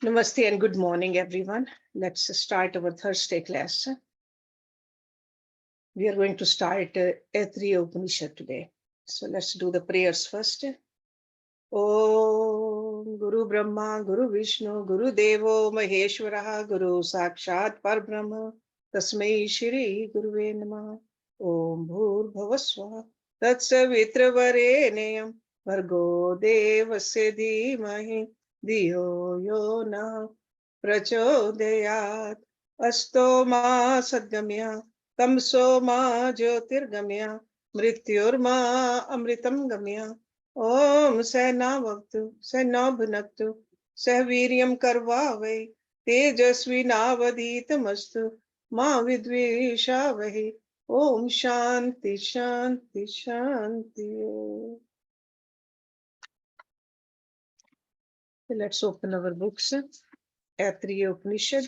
Namaste and good morning, everyone. Let's start our Thursday class. We are going to start Aitareya Upanishad today. So let's do the prayers first. Om Guru Brahma, Guru Vishnu, Guru Devo Maheshwaraha, Guru Sakshat Parbrahma, Tasmai Shri Guruve Namah. Om Bhur Bhavaswa, Tatsavitra Vargo Devasya Dhimahi, Diyo Yo Na Prachodayat, Asto Ma Sadgamya, Tamso Ma Jyotirgamya, Mrityorma Amritam Gamya. ओम सहनावतु सहनौभुनक्तु सहवीर्यं करवावै तेजस्विनावधीतमस्तु मा विद्विषावहै. ओम शांति शांति शांति. Let's open our books, Aitareya Upanishad.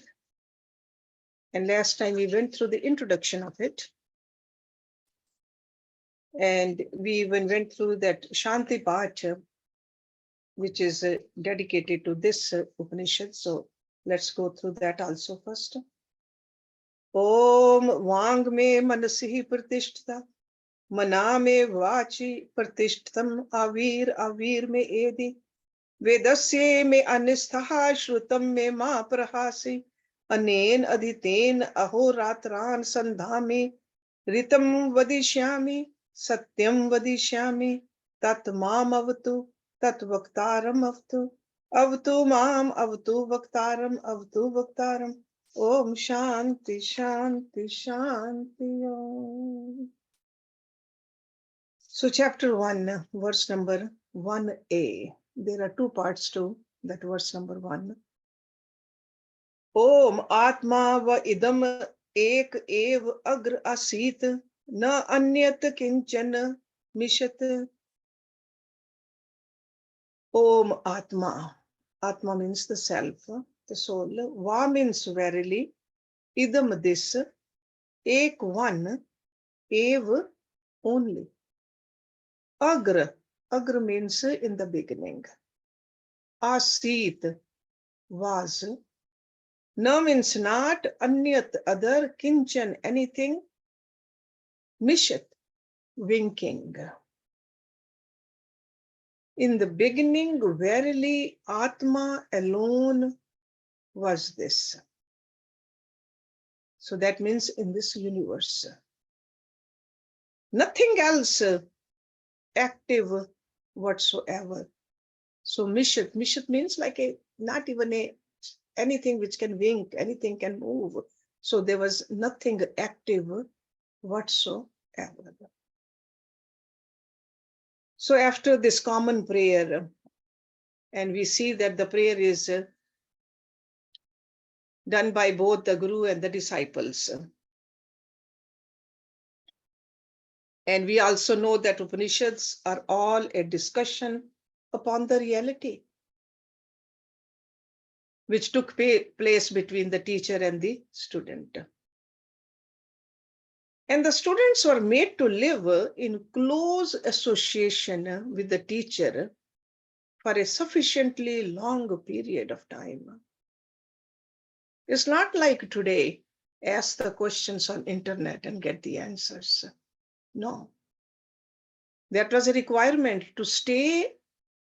And last time we went through the introduction of it. And we even went through that Shanti part, which is dedicated to this Upanishad. So let's go through that also first. Om Vang me manasihi pratishtha, mana me vachi pratishtham, avir me edi, vedasye me anisthaha shrutam me ma prahasi, anen adhiten ahoratran sandhami, ritam vadishyami, satyam vadishyami, tat mam avatu, tat vaktaram avtu, avtu mam avtu vaktaram. Om Shanti Shanti Shanti Om. So chapter 1, verse number 1a. There are two parts to that verse number 1. Om Atma va idam ek ev agr asit na anyat kinchan mishat. Om Atma. Atma means the self, the soul. Va means verily. Idam this. Ek one. Ev only. Agra. Agra means in the beginning. Asit was. Na means not. Anyat other. Kinchan anything. Mishat winking. In the beginning, verily Atma alone was this. So that means in this universe. Nothing else active whatsoever. So Mishat means like not even anything which can wink, anything can move. So there was nothing active whatsoever. So after this common prayer, and we see that the prayer is done by both the Guru and the disciples. And we also know that Upanishads are all a discussion upon the reality which took place between the teacher and the student. And the students were made to live in close association with the teacher for a sufficiently long period of time. It's not like today, ask the questions on internet and get the answers. No. That was a requirement to stay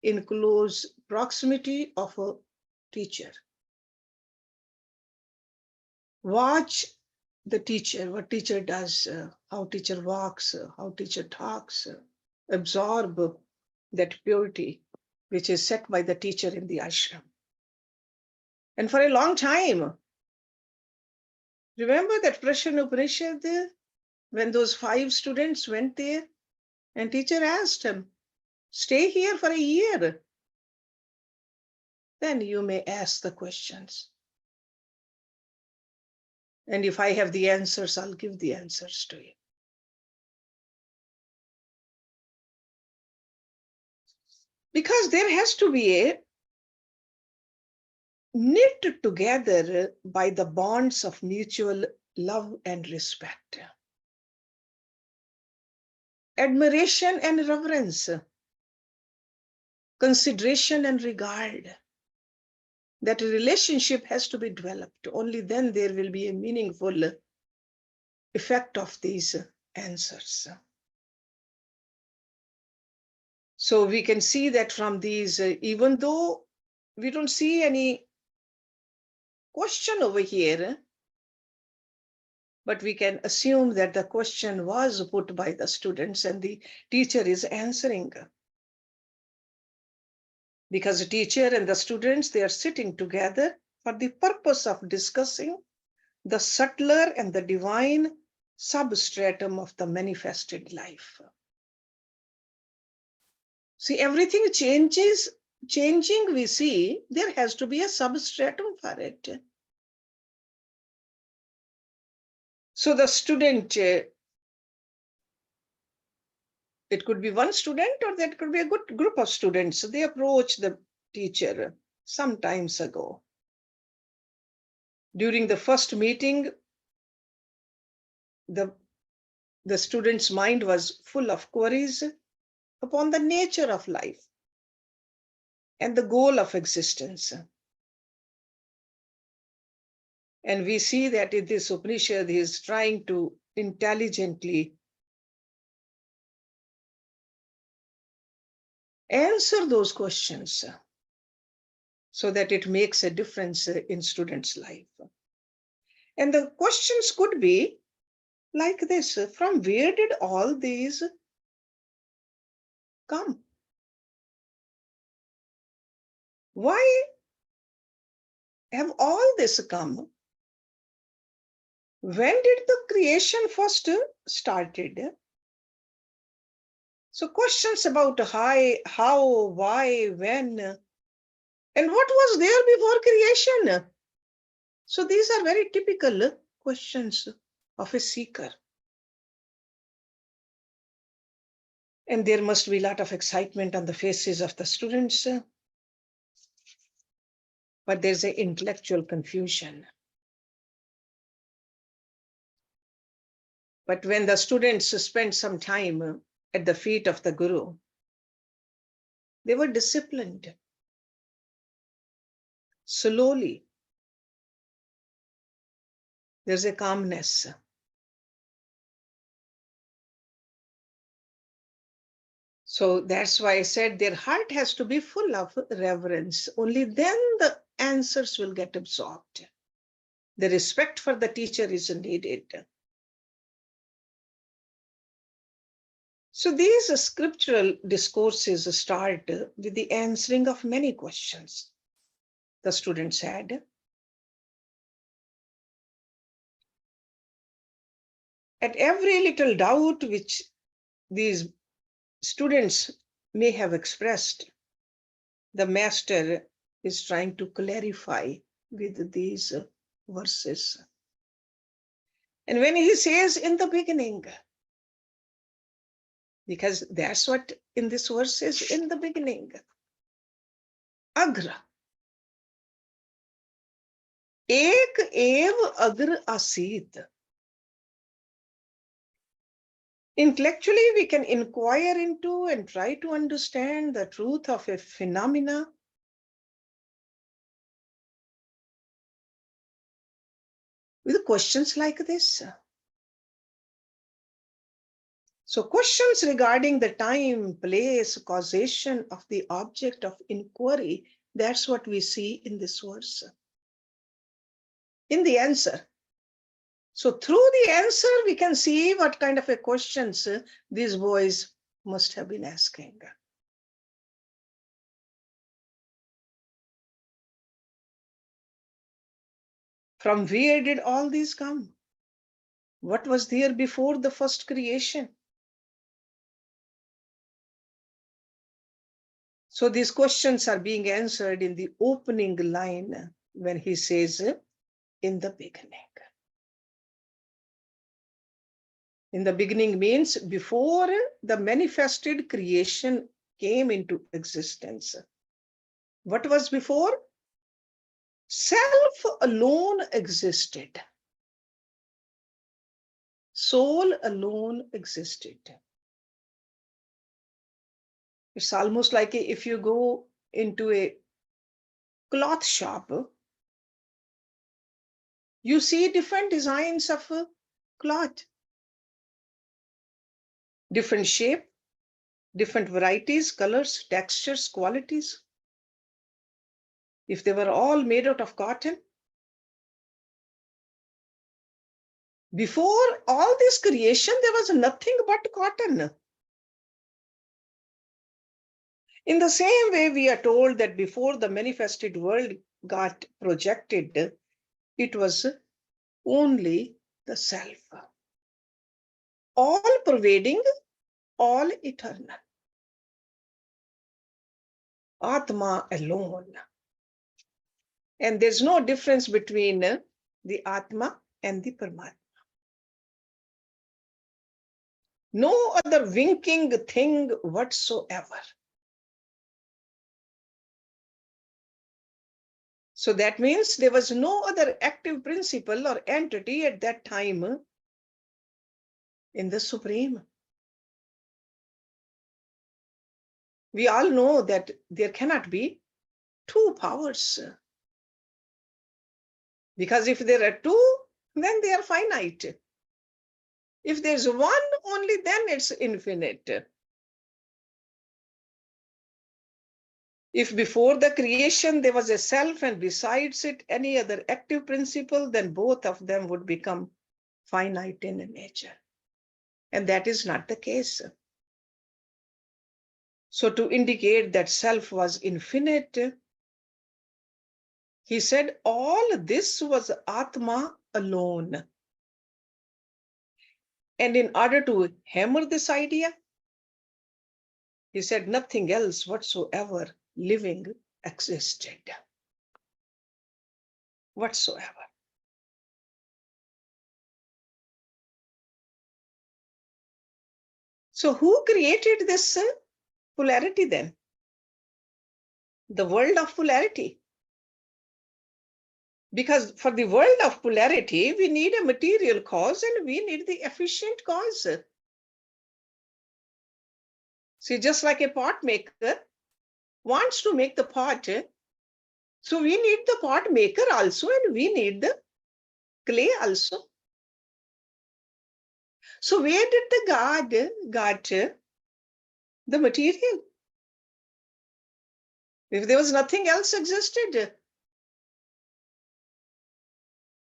in close proximity of a teacher. Watch the teacher, what teacher does, how teacher walks, how teacher talks, absorb that purity which is set by the teacher in the ashram. And for a long time, remember that Prashna Upanishad, when those 5 students went there and teacher asked him, stay here for a year. Then you may ask the questions. And if I have the answers, I'll give the answers to you. Because there has to be a knit together by the bonds of mutual love and respect, admiration and reverence, consideration and regard, That relationship has to be developed. Only then there will be a meaningful effect of these answers. So we can see that from these, even though we don't see any question over here, but we can assume that the question was put by the students and the teacher is answering. Because the teacher and the students, they are sitting together for the purpose of discussing the subtler and the divine substratum of the manifested life. See, everything changing, we see there has to be a substratum for it. So the student, it could be one student or that could be a good group of students. So they approach the teacher some times ago. During the first meeting, the student's mind was full of queries upon the nature of life and the goal of existence. And we see that in this Upanishad, he is trying to intelligently answer those questions so that it makes a difference in students' life. And the questions could be like this: from where did all these come? Why have all this come? When did the creation first started? So questions about how, why, when, and what was there before creation? So these are very typical questions of a seeker. And there must be a lot of excitement on the faces of the students, but there's an intellectual confusion. But when the students spent some time at the feet of the Guru, they were disciplined. Slowly, there's a calmness. So that's why I said their heart has to be full of reverence. Only then the answers will get absorbed. The respect for the teacher is needed. So these scriptural discourses start with the answering of many questions the students had. At every little doubt which these students may have expressed, the master is trying to clarify with these verses. And when he says in the beginning, because that's what in this verse is, in the beginning, agra, ek ev agra asit. Intellectually, we can inquire into and try to understand the truth of a phenomena. With questions like this. So questions regarding the time, place, causation of the object of inquiry, that's what we see in this verse. In the answer. So through the answer, we can see what kind of a questions these boys must have been asking. From where did all these come? What was there before the first creation? So these questions are being answered in the opening line when he says, in the beginning. In the beginning means before the manifested creation came into existence. What was before? Self alone existed. Soul alone existed. It's almost like if you go into a cloth shop, you see different designs of cloth, different shape, different varieties, colors, textures, qualities. If they were all made out of cotton, before all this creation, there was nothing but cotton. In the same way, we are told that before the manifested world got projected, it was only the self, all pervading, all eternal. Atma alone. And there's no difference between the Atma and the Paramatma. No other winking thing whatsoever. So that means there was no other active principle or entity at that time in the Supreme. We all know that there cannot be two powers. Because if there are two, then they are finite. If there's one, only then it's infinite. If before the creation there was a self and besides it any other active principle, then both of them would become finite in nature. And that is not the case. So to indicate that self was infinite, he said all this was Atma alone. And in order to hammer this idea, he said nothing else whatsoever living existed. Whatsoever. So who created this polarity then? The world of polarity. Because for the world of polarity, we need a material cause and we need the efficient cause. See, just like a pot maker wants to make the pot, so we need the pot maker also and we need the clay also. So where did the God got the material? If there was nothing else existed.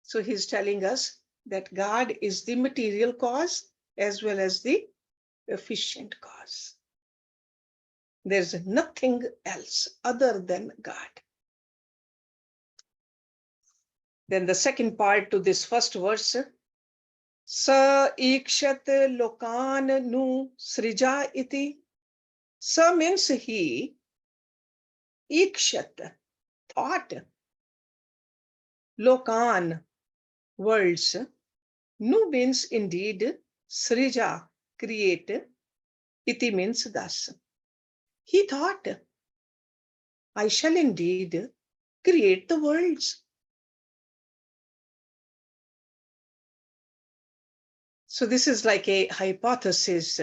So he's telling us that God is the material cause as well as the efficient cause. There's nothing else other than God. Then the second part to this first verse, Sa ikshat lokan nu srija iti. Sa means he, ikshat, thought, lokan, worlds, nu means indeed, srija, create, iti means thus. He thought, I shall indeed create the worlds. So this is like a hypothesis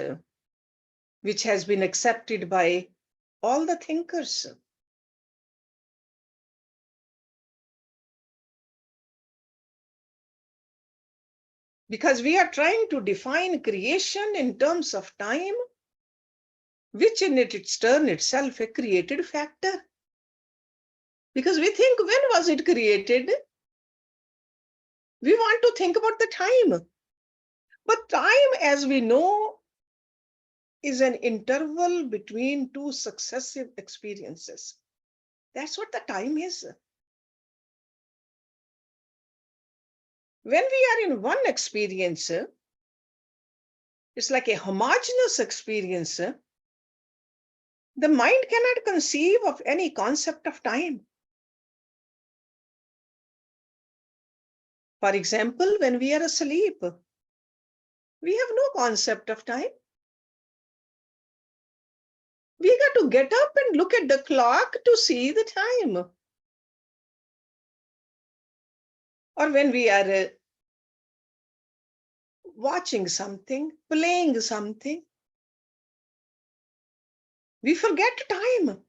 which has been accepted by all the thinkers. Because we are trying to define creation in terms of time, which in its turn itself a created factor. Because we think, when was it created? We want to think about the time. But time, as we know, is an interval between two successive experiences. That's what the time is. When we are in one experience, it's like a homogeneous experience. The mind cannot conceive of any concept of time. For example, when we are asleep, we have no concept of time. We got to get up and look at the clock to see the time. Or when we are watching something, playing something, we forget time.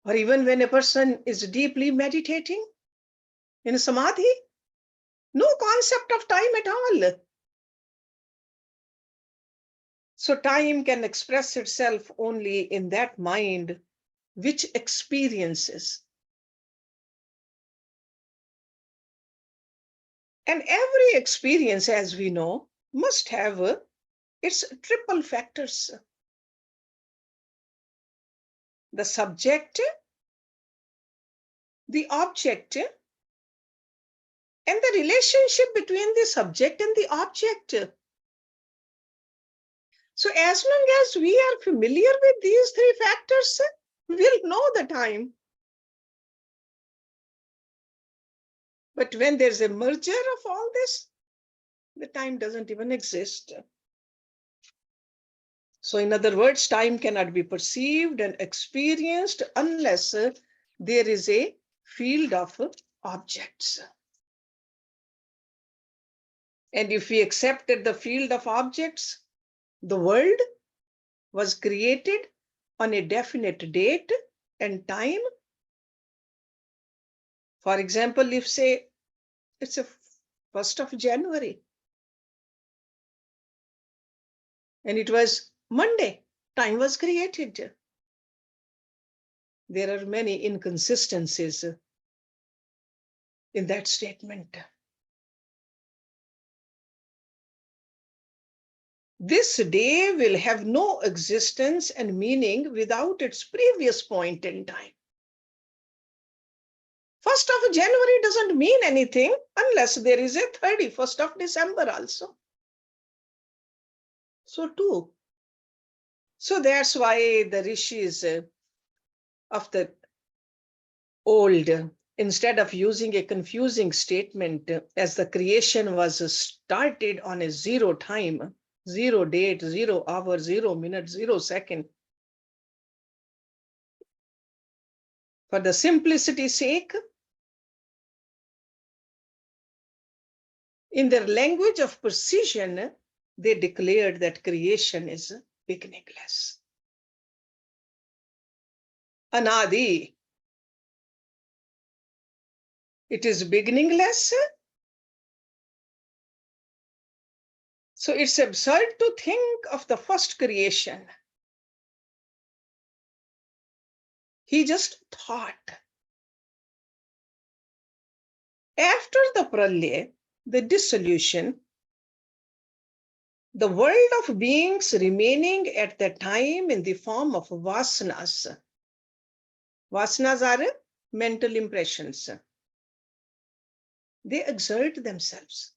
Or even when a person is deeply meditating in samadhi, no concept of time at all. So time can express itself only in that mind which experiences. And every experience, as we know, must have its triple factors: the subject, the object, and the relationship between the subject and the object. So as long as we are familiar with these three factors, we'll know the time. But when there's a merger of all this, the time doesn't even exist. So in other words, time cannot be perceived and experienced unless there is a field of objects. And if we accept that the field of objects, the world was created on a definite date and time. For example, if say it's a 1st of January and it was Monday, time was created. There are many inconsistencies in that statement. This day will have no existence and meaning without its previous point in time. 1st of January doesn't mean anything unless there is a 31st of December also. So too. So that's why the rishis of the old, instead of using a confusing statement as the creation was started on a zero time, 0 date, 0 hour, 0 minute, 0 second, for the simplicity's sake, in their language of precision, they declared that creation is beginningless. Anadi. It is beginningless. So it's absurd to think of the first creation. He just thought. After the pralaya, the dissolution, the world of beings remaining at that time in the form of vasanas. Vasanas are mental impressions. They exert themselves.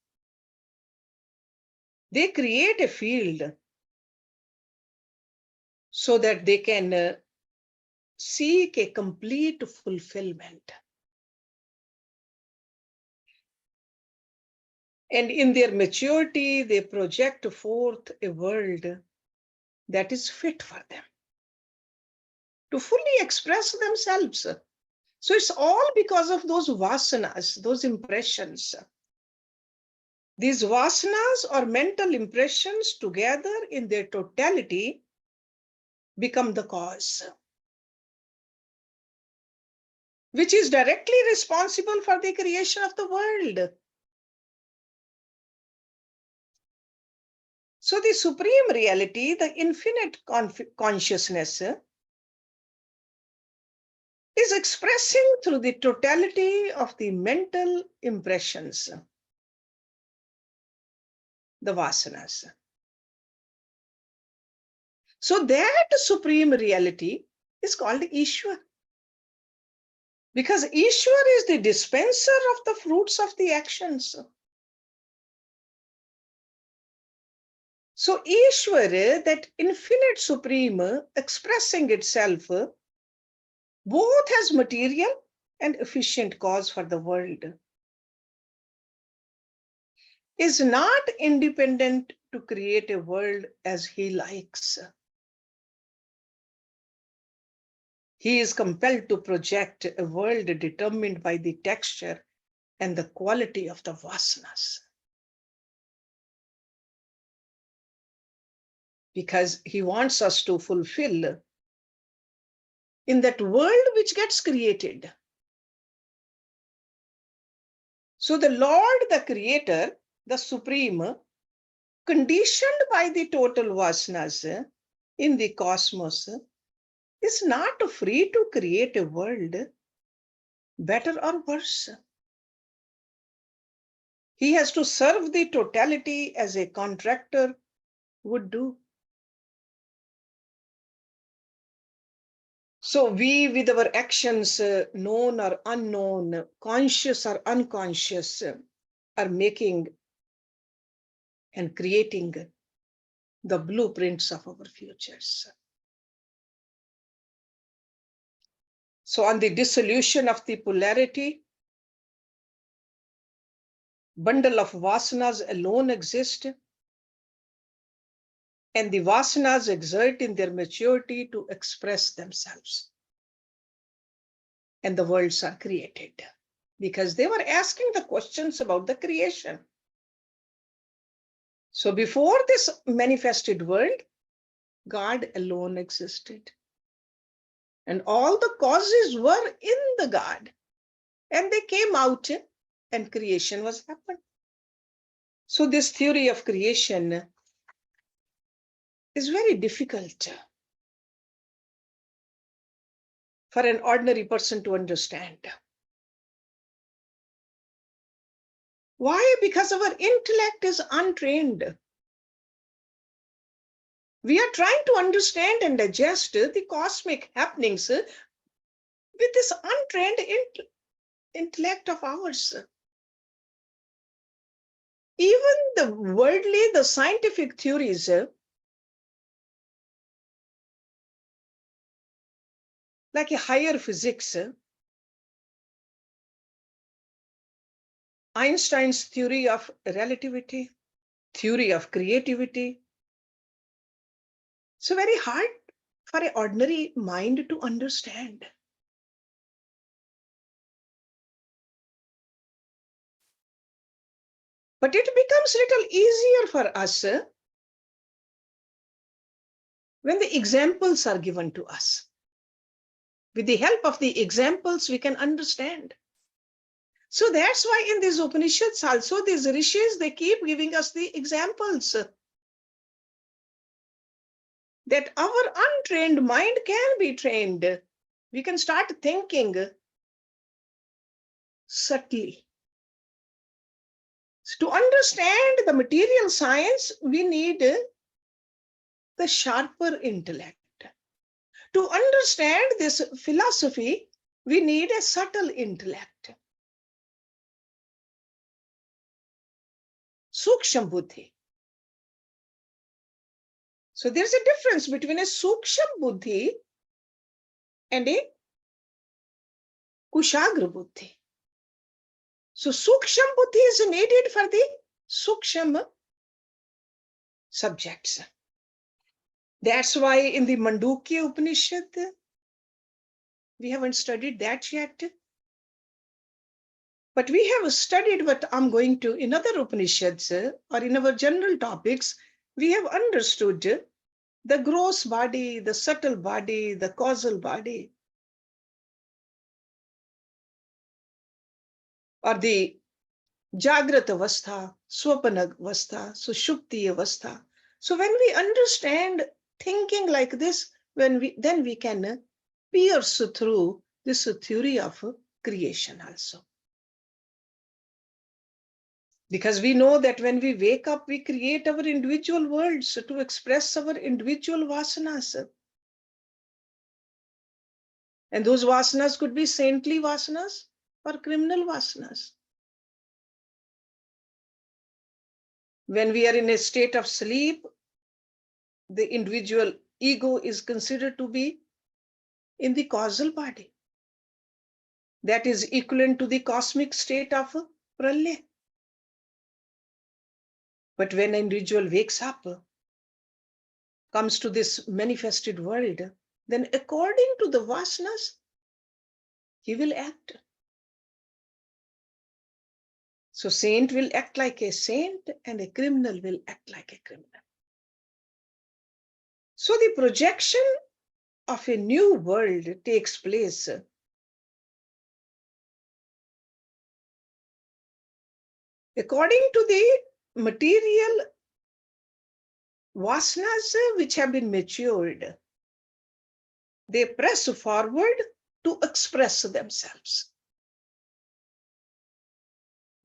They create a field so that they can seek a complete fulfillment. And in their maturity, they project forth a world that is fit for them to fully express themselves. So it's all because of those vasanas, those impressions. These vasanas or mental impressions together in their totality become the cause, which is directly responsible for the creation of the world. So the supreme reality, the infinite consciousness, is expressing through the totality of the mental impressions, the vasanas. So that supreme reality is called Ishwar. Because Ishwar is the dispenser of the fruits of the actions. So Ishwar, that infinite supreme expressing itself, both has material and efficient cause for the world, is not independent to create a world as he likes. He is compelled to project a world determined by the texture and the quality of the vasanas. Because he wants us to fulfill in that world which gets created. So the Lord, the Creator, the Supreme, conditioned by the total vasanas in the cosmos, is not free to create a world better or worse. He has to serve the totality as a contractor would do. So we, with our actions, known or unknown, conscious or unconscious, are making and creating the blueprints of our futures. So on the dissolution of the polarity, bundle of vasanas alone exist, and the vasanas exert in their maturity to express themselves. And the worlds are created because they were asking the questions about the creation. So before this manifested world, God alone existed. And all the causes were in the God. And they came out and creation was happened. So this theory of creation is very difficult for an ordinary person to understand. Why? Because our intellect is untrained. We are trying to understand and digest the cosmic happenings with this untrained intellect of ours. Even the worldly, the scientific theories, like a higher physics, Einstein's theory of relativity, theory of creativity. So very hard for an ordinary mind to understand. But it becomes a little easier for us when the examples are given to us. With the help of the examples, we can understand. So that's why in these Upanishads also, these rishis, they keep giving us the examples that our untrained mind can be trained. We can start thinking subtly. So to understand the material science, we need the sharper intellect. To understand this philosophy, we need a subtle intellect. Suksham buddhi. So there's a difference between a suksham buddhi and a kushagra buddhi. So suksham buddhi is needed for the suksham subjects. That's why in the Mandukya Upanishad, we haven't studied that yet. But we have studied what I'm going to in other Upanishads or in our general topics. We have understood the gross body, the subtle body, the causal body, or the Jagrat Avastha, Swapana Avastha, Sushupti Avastha. So when we understand thinking like this, then we can pierce through this theory of creation also. Because we know that when we wake up, we create our individual worlds to express our individual vasanas. And those vasanas could be saintly vasanas or criminal vasanas. When we are in a state of sleep, the individual ego is considered to be in the causal body. That is equivalent to the cosmic state of pralaya. But when an individual wakes up, comes to this manifested world, then according to the vasanas, he will act. So saint will act like a saint and a criminal will act like a criminal. So the projection of a new world takes place, according to the material vasanas which have been matured, they press forward to express themselves.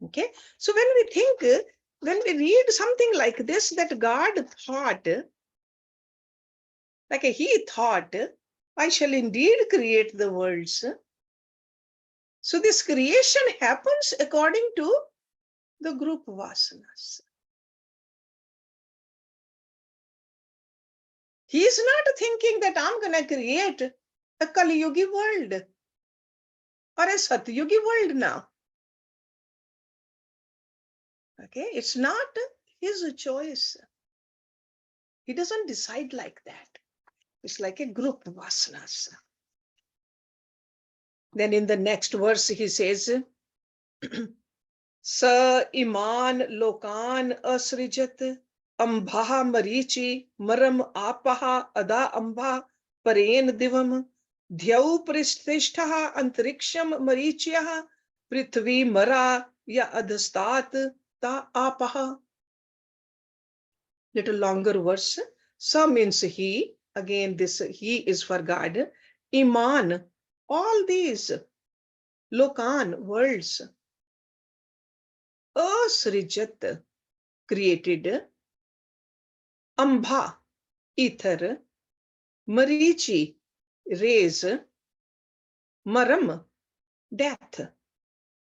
Okay, so when we think, when we read something like this, that God thought, like he thought, I shall indeed create the worlds. So this creation happens according to the group vasanas. He is not thinking that I'm going to create a Kali Yugi world or a Satyugi world now. Okay, it's not his choice. He doesn't decide like that. It's like a group vasanas. Then in the next verse he says, Sa iman lokan asrijat ambha marichi maram apaha ada amba paren divam dhyau pristishtaha antariksham marichyaha prithvi mara ya adhastat ta apaha. Little longer verse. Sa means he. Again, this he is for God. Iman, all these lokan, worlds. Asrijat, created. Ambha, ether. Marichi, rays. Maram, death.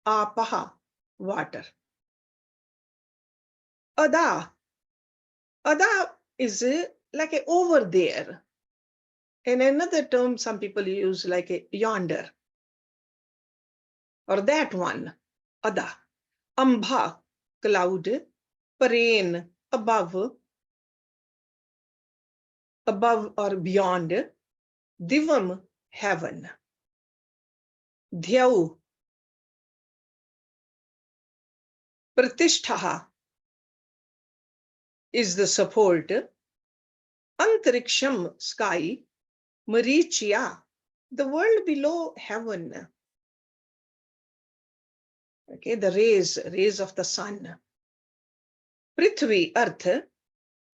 Apaha, water. Ada, ada is like a over there. And another term some people use like a yonder. Or that one, ada. Ambha, cloud. Pareen, above or beyond. Divam, heaven. Dhyau, pratishtaha, is the support. Antariksham, sky. Marichya, the world below heaven. Okay, the rays of the sun. Prithvi, earth.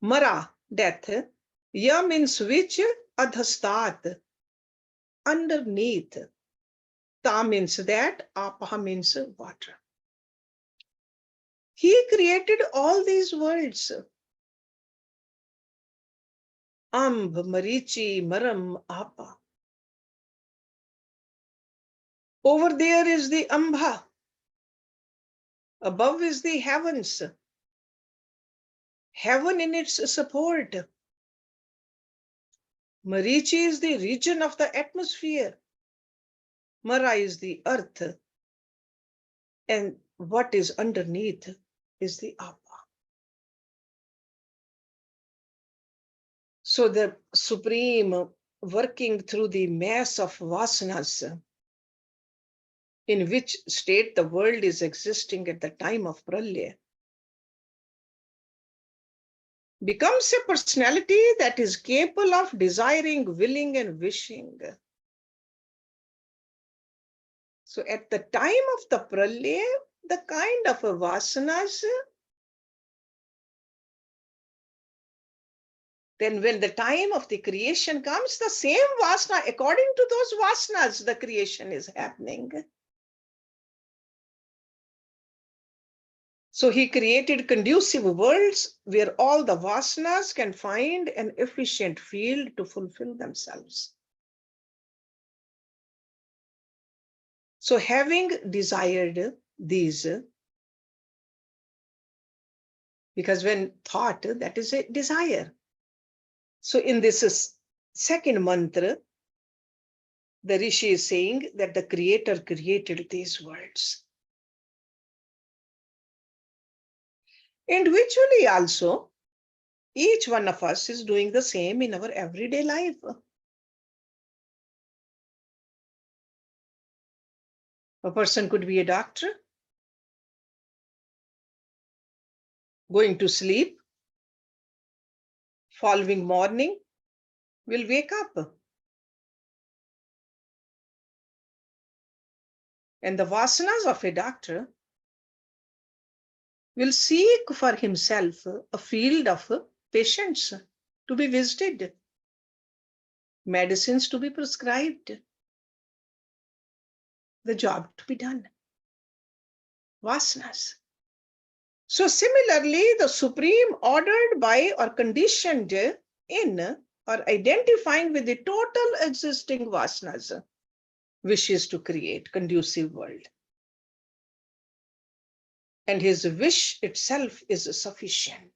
Mara, death. Ya means which? Adhastat, underneath. Ta means that. Apaha means water. He created all these worlds. Amb, Marichi, Maram, Apa. Over there is the Ambha. Above is the heavens. Heaven in its support. Marichi is the region of the atmosphere. Mara is the earth. And what is underneath is the Apa. So the Supreme working through the mass of vasanas, in which state the world is existing at the time of Pralaya, becomes a personality that is capable of desiring, willing, and wishing. So at the time of the Pralaya, the kind of vasanas, then when the time of the creation comes, the same vasana, according to those vasanas, the creation is happening. So he created conducive worlds where all the vasanas can find an efficient field to fulfill themselves. So having desired these, because when thought, that is a desire. So in this second mantra, the Rishi is saying that the Creator created these worlds. Individually also, each one of us is doing the same in our everyday life. A person could be a doctor, going to sleep, following morning will wake up. And the vasanas of a doctor will seek for himself a field of patients to be visited, medicines to be prescribed, the job to be done. Vasanas. So similarly, the supreme ordered by or conditioned in or identifying with the total existing vasanas wishes to create conducive world. And his wish itself is sufficient.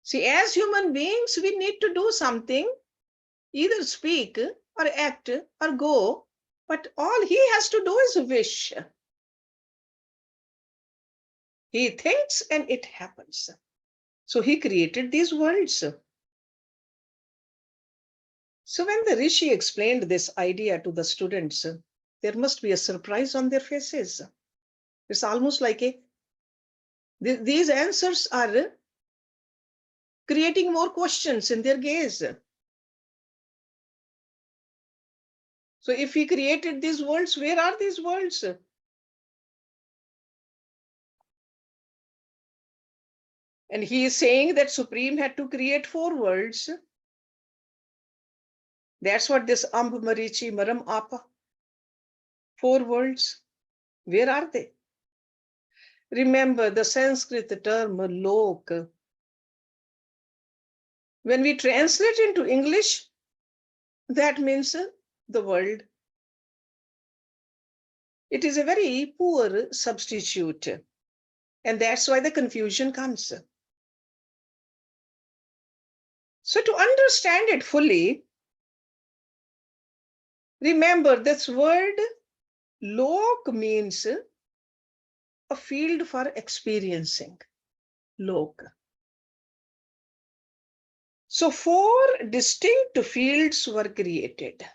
See, as human beings, we need to do something, either speak or act or go, but all he has to do is wish. He thinks and it happens. So he created these worlds. So when the Rishi explained this idea to the students, there must be a surprise on their faces. It's almost like these answers are creating more questions in their gaze. So if he created these worlds, where are these worlds? And he is saying that Supreme had to create 4 worlds. That's what this Amb Marichi Maram Apa. 4 worlds. Where are they? Remember the Sanskrit term lok. When we translate into English, that means the world. It is a very poor substitute. And that's why the confusion comes. So to understand it fully, remember this word lok means a field for experiencing. Lok. So 4 distinct fields were created.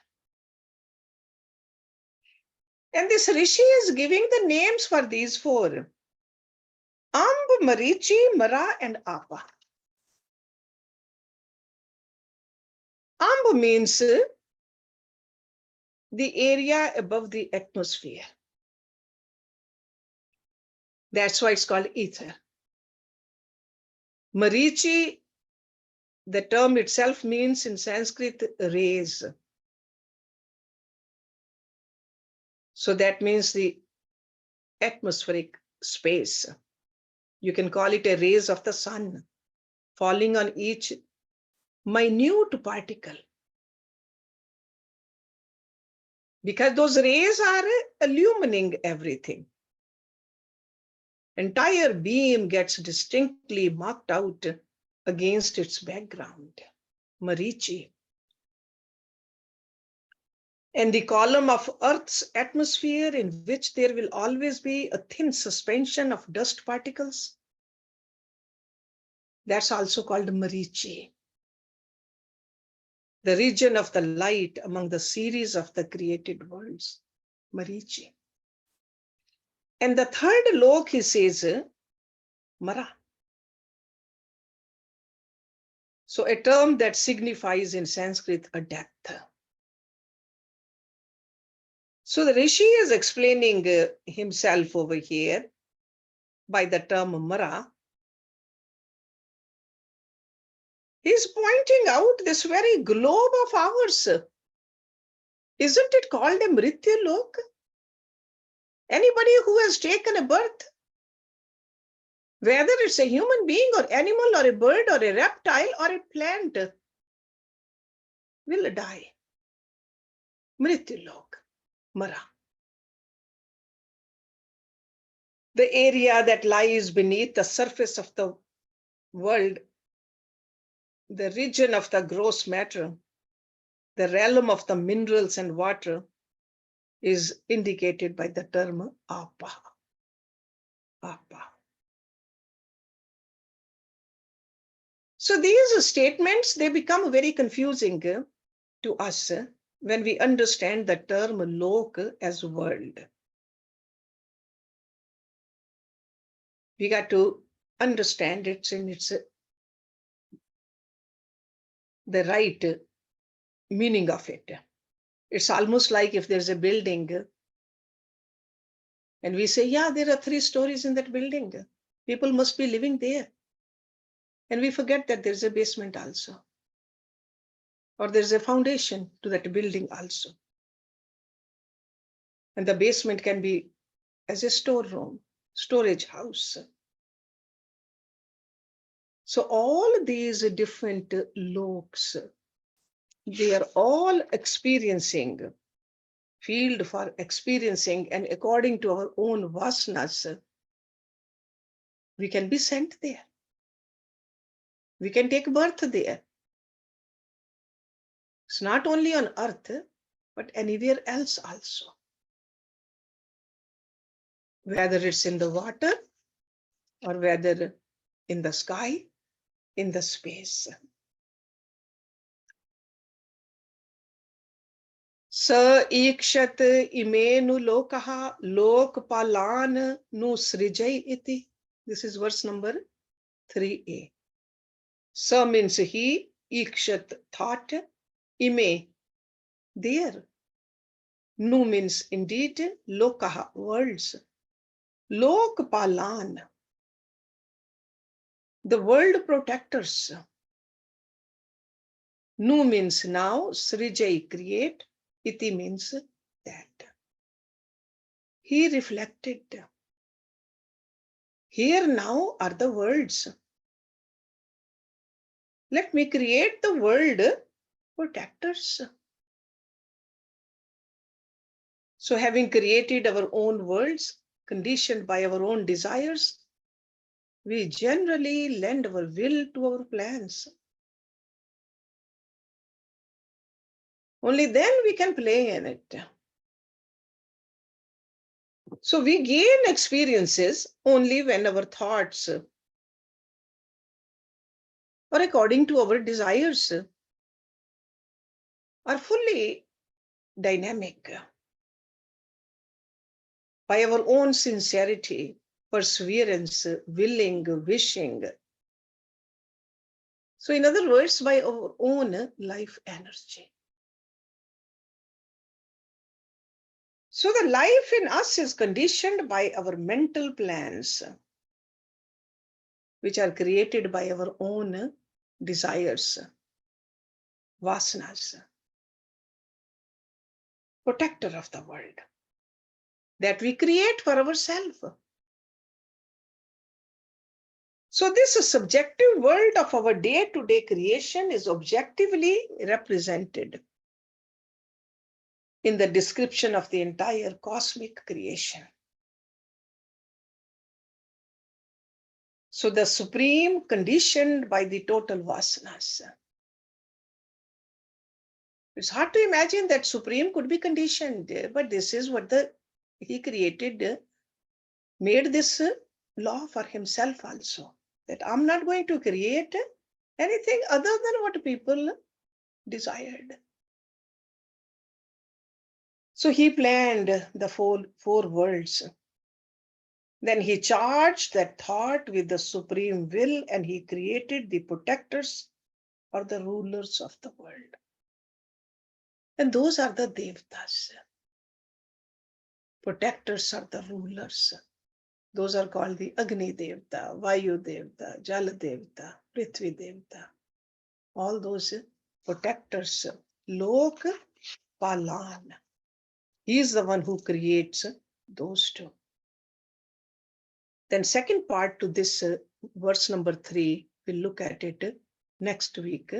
And this Rishi is giving the names for these 4. Amb, Marichi, Mara, and Apa. Amb means the area above the atmosphere. That's why it's called ether. Marichi, the term itself means in Sanskrit rays. So that means the atmospheric space. You can call it a rays of the sun falling on each minute particle. Because those rays are illumining everything. Entire beam gets distinctly marked out against its background. Marichi. And the column of Earth's atmosphere, in which there will always be a thin suspension of dust particles, that's also called Marichi. The region of the light among the series of the created worlds, Marichi. And the third lok, he says, Mara. So a term that signifies in Sanskrit a depth. So the Rishi is explaining himself over here by the term Mara. He's pointing out this very globe of ours. Isn't it called a Mrityu Lok? Anybody who has taken a birth, whether it's a human being or animal or a bird or a reptile or a plant, will die. Mrityu Lok, Mara. The area that lies beneath the surface of the world, the region of the gross matter, the realm of the minerals and water, is indicated by the term Apa. Apa. So these statements, they become very confusing to us when we understand the term lok as world. We got to understand it in its the right meaning of it. It's almost like if there's a building and we say, yeah, there are 3 stories in that building. People must be living there. And we forget that there's a basement also, or there's a foundation to that building also. And the basement can be as a storeroom, storage house. So all these different loks, they are all experiencing, field for experiencing, and according to our own vasanas, we can be sent there. We can take birth there. It's not only on earth, but anywhere else also. Whether it's in the water or whether in the sky, in the space. Sa ikshat imenu lokaha lokpalan nu srijay iti. This is verse number 3a. Sa means he, ikshat thought, ime there. Nu means indeed, lokaha worlds. Lokpalan, the world protectors. Nu means now, srijay create, iti means that. He reflected. Here now are the worlds. Let me create the world protectors. So having created our own worlds, conditioned by our own desires, we generally lend our will to our plans. Only then we can play in it. So we gain experiences only when our thoughts are according to our desires are fully dynamic. By our own sincerity, perseverance, willing, wishing. So in other words, by our own life energy. So the life in us is conditioned by our mental plans, which are created by our own desires, vasanas, protector of the world, that we create for ourselves. So this subjective world of our day-to-day creation is objectively represented in the description of the entire cosmic creation. So the supreme conditioned by the total vasanas. It's hard to imagine that supreme could be conditioned, but this is what he created, made this law for himself also, that I'm not going to create anything other than what people desired. So he planned the four worlds. Then he charged that thought with the supreme will, and he created the protectors or the rulers of the world. And those are the devtas. Protectors are the rulers. Those are called the Agni Devta, Vayu Devta, Jala Devta, Prithvi Devta. All those protectors. Lok Palan. He is the one who creates those two. Then second part to this verse number 3, we'll look at it next week.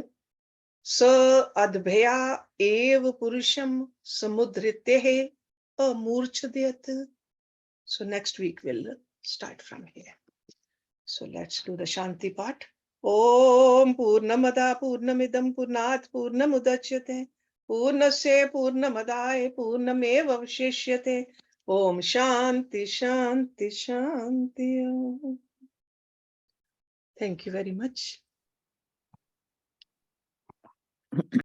Sa adbhaya ev purusham samudritehe amurchadhyat. So next week we'll start from here. So let's do the Shanti part. Om Purnamada Purnamidam Purnat Purnamudachyate Purnasya Purnamadaya Purnameva Vashishyate. Om Shanti Shanti Shanti. Thank you very much.